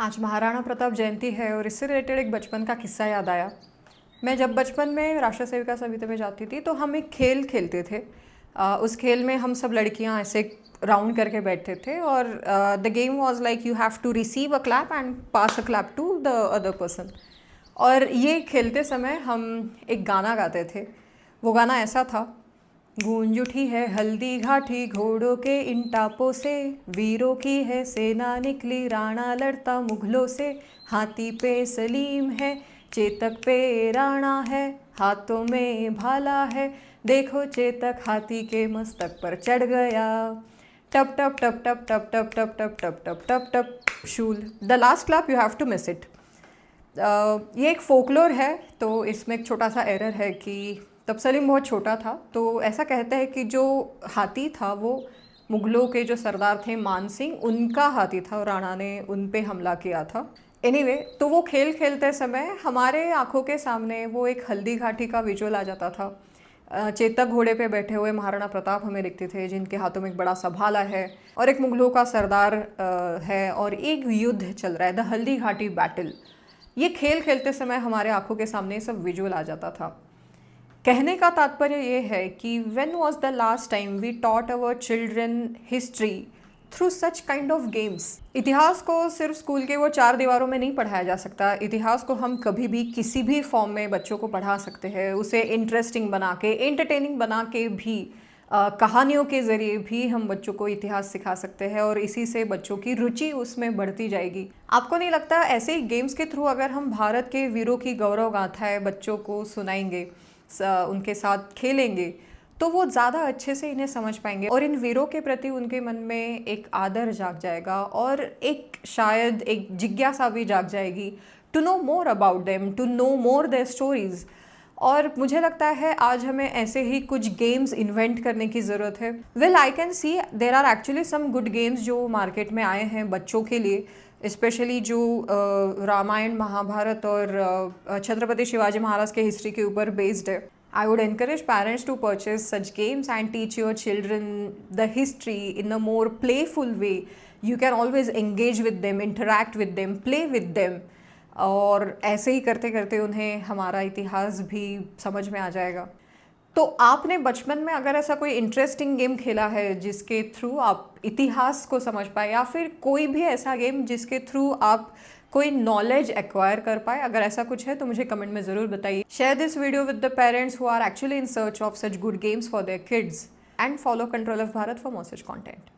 आज महाराणा प्रताप जयंती है और इससे रिलेटेड एक बचपन का किस्सा याद आया। मैं जब बचपन में राष्ट्रीय सेविका समिति में जाती थी तो हम एक खेल खेलते थे। उस खेल में हम सब लड़कियां ऐसे राउंड करके बैठते थे और the game was like you have to receive a clap and pass a clap to the other person. और ये खेलते समय हम एक गाना गाते थे। वो गाना ऐसा था, गूंज उठी है हल्दी घाटी घोड़ों के इन टापों से, वीरों की है सेना निकली राणा लड़ता मुगलों से, हाथी पे सलीम है चेतक पे राणा है, हाथों में भाला है देखो चेतक हाथी के मस्तक पर चढ़ गया, टप टप टप टप टप टप टप टप टप टप टप टप शूल। The last clap you have to miss it. ये एक फोकलोर है तो इसमें एक छोटा सा एरर है कि तब सलीम बहुत छोटा था, तो ऐसा कहते हैं कि जो हाथी था वो मुगलों के जो सरदार थे मान सिंह, उनका हाथी था और राणा ने उन पे हमला किया था। एनीवे, तो वो खेल खेलते समय हमारे आंखों के सामने वो एक हल्दी घाटी का विजुअल आ जाता था। चेतक घोड़े पे बैठे हुए महाराणा प्रताप हमें दिखते थे जिनके हाथों में एक बड़ा सा भाला है और एक मुगलों का सरदार है और एक युद्ध चल रहा है, द हल्दी घाटी बैटल। ये खेल खेलते समय हमारे आंखों के सामने सब विजुअल आ जाता था। कहने का तात्पर्य ये है कि when was the last time we taught our children history through such kind of games. इतिहास को सिर्फ स्कूल के वो 4 दीवारों में नहीं पढ़ाया जा सकता। इतिहास को हम कभी भी किसी भी फॉर्म में बच्चों को पढ़ा सकते हैं, उसे इंटरेस्टिंग बना के, एंटरटेनिंग बना के भी, कहानियों के ज़रिए भी हम बच्चों को इतिहास सिखा सकते हैं और इसी से बच्चों की रुचि उसमें बढ़ती जाएगी। आपको नहीं लगता ऐसे ही गेम्स के थ्रू अगर हम भारत के वीरों की गौरव गाथाएं बच्चों को सुनाएंगे, उनके साथ खेलेंगे, तो वो ज़्यादा अच्छे से इन्हें समझ पाएंगे और इन वीरों के प्रति उनके मन में एक आदर जाग जाएगा और एक शायद एक जिज्ञासा भी जाग जाएगी to know more about them, to know more their stories. और मुझे लगता है आज हमें ऐसे ही कुछ गेम्स इन्वेंट करने की ज़रूरत है। Well, I can see there are actually some good games जो मार्केट में आए हैं बच्चों के लिए, स्पेशली जो रामायण महाभारत और छत्रपति शिवाजी महाराज के हिस्ट्री के ऊपर बेस्ड है। I would encourage parents to purchase such games and teach your children the history in a more playful way. You can always engage with them, interact with them, play with them. और ऐसे ही करते करते उन्हें हमारा इतिहास भी समझ में आ जाएगा। तो आपने बचपन में अगर ऐसा कोई इंटरेस्टिंग गेम खेला है जिसके थ्रू आप इतिहास को समझ पाए, या फिर कोई भी ऐसा गेम जिसके थ्रू आप कोई नॉलेज एक्वायर कर पाए, अगर ऐसा कुछ है तो मुझे कमेंट में ज़रूर बताइए। Share this video with the parents who are actually in search of such good games for their kids and follow control of Bharat for more such content.